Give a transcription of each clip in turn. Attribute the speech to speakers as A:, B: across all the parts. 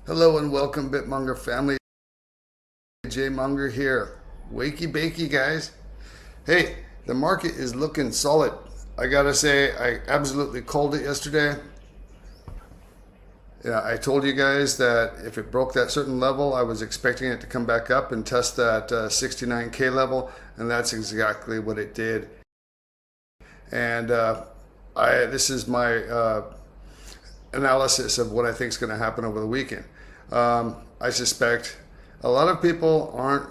A: Hello and welcome, BitMonger family. Monger here. Wakey bakey, guys. Hey, the market is looking solid. I gotta say, I absolutely called it yesterday. Yeah, I told you guys that if it broke that certain level, I was expecting it to come back up and test that 69K level, and that's exactly what it did. And this is my analysis of what I think is going to happen over the weekend. I suspect a lot of people aren't,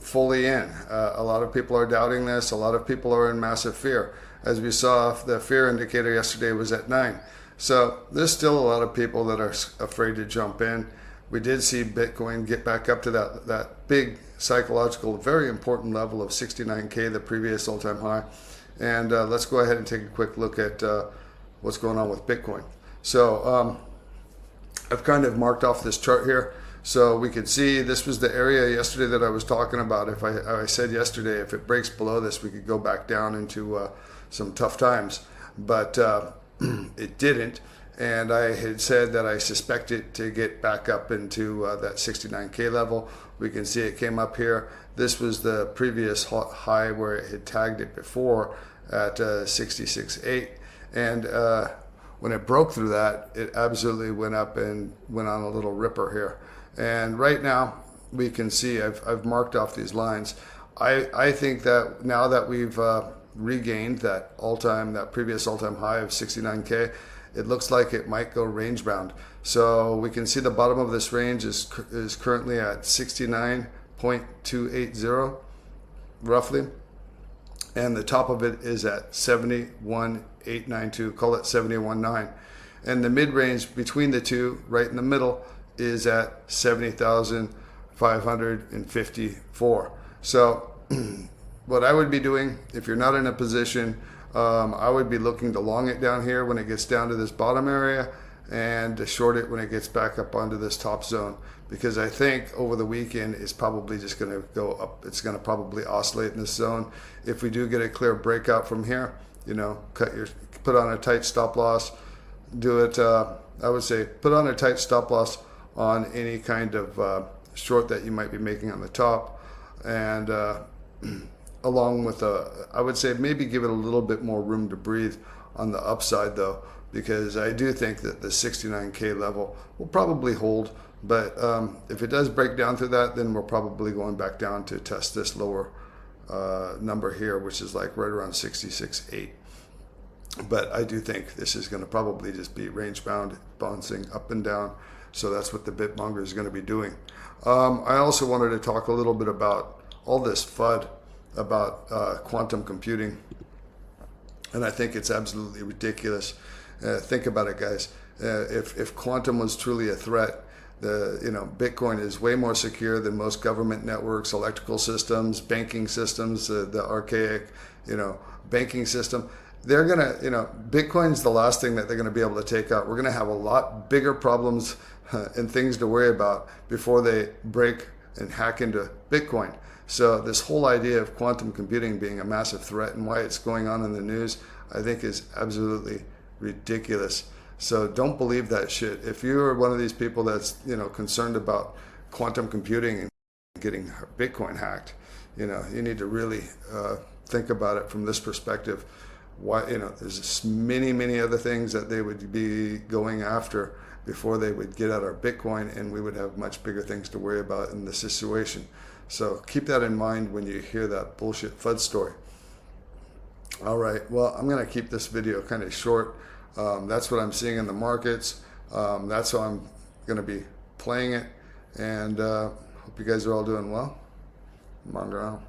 A: fully in. A lot of people are doubting this. A lot of people are in massive fear. As we saw, the fear indicator yesterday was at 9. So there's still a lot of people that are afraid to jump in. We did see Bitcoin get back up to that big psychological, very important level of 69K, the previous all-time high. And let's go ahead and take a quick look at what's going on with Bitcoin. So I've kind of marked off this chart here so we could see this was the area yesterday that I was talking about. If I said yesterday, if it breaks below this, we could go back down into some tough times, but it didn't. And I had said that I suspect it to get back up into that 69K level. We can see it came up here. This was the previous high where it had tagged it before at 66.8. And when it broke through that, it absolutely went up and went on a little ripper here. And right now, we can see I've marked off these lines. I think that now that we've regained that previous all-time high of 69K, it looks like it might go range bound. So we can see the bottom of this range is currently at 69.280 roughly, and the top of it is at 71.892, call it 71.9, and the mid-range between the two right in the middle is at 70,554. So what I would be doing, if you're not in a position, I would be looking to long it down here when it gets down to this bottom area, and to short it when it gets back up onto this top zone, because I think over the weekend it's probably just going to go up. It's going to probably oscillate in this zone. If we do get a clear breakout from here, put on a tight stop loss. Do it. I would say put on a tight stop loss on any kind of short that you might be making on the top, and along with I would say maybe give it a little bit more room to breathe on the upside though, because I do think that the 69K level will probably hold, but if it does break down through that, then we're probably going back down to test this lower number here, which is like right around 66.8. But I do think this is going to probably just be range bound, bouncing up and down. So that's what the BitMonger is going to be doing. I also wanted to talk a little bit about all this FUD about quantum computing, and I think it's absolutely ridiculous. Think about it, guys. If quantum was truly a threat, Bitcoin is way more secure than most government networks, electrical systems, banking systems, the archaic, banking system. They're gonna, Bitcoin's the last thing that they're gonna be able to take out. We're gonna have a lot bigger problems and things to worry about before they break and hack into Bitcoin. So this whole idea of quantum computing being a massive threat and why it's going on in the news, I think is absolutely ridiculous. So don't believe that shit. If you're one of these people that's, concerned about quantum computing and getting Bitcoin hacked, you need to really think about it from this perspective. Why, there's many other things that they would be going after before they would get at our Bitcoin, and we would have much bigger things to worry about in this situation. So keep that in mind when you hear that bullshit FUD story. All right, well, I'm gonna keep this video kind of short. That's what I'm seeing in the markets. That's how I'm gonna be playing it, and hope you guys are all doing well. Monger out.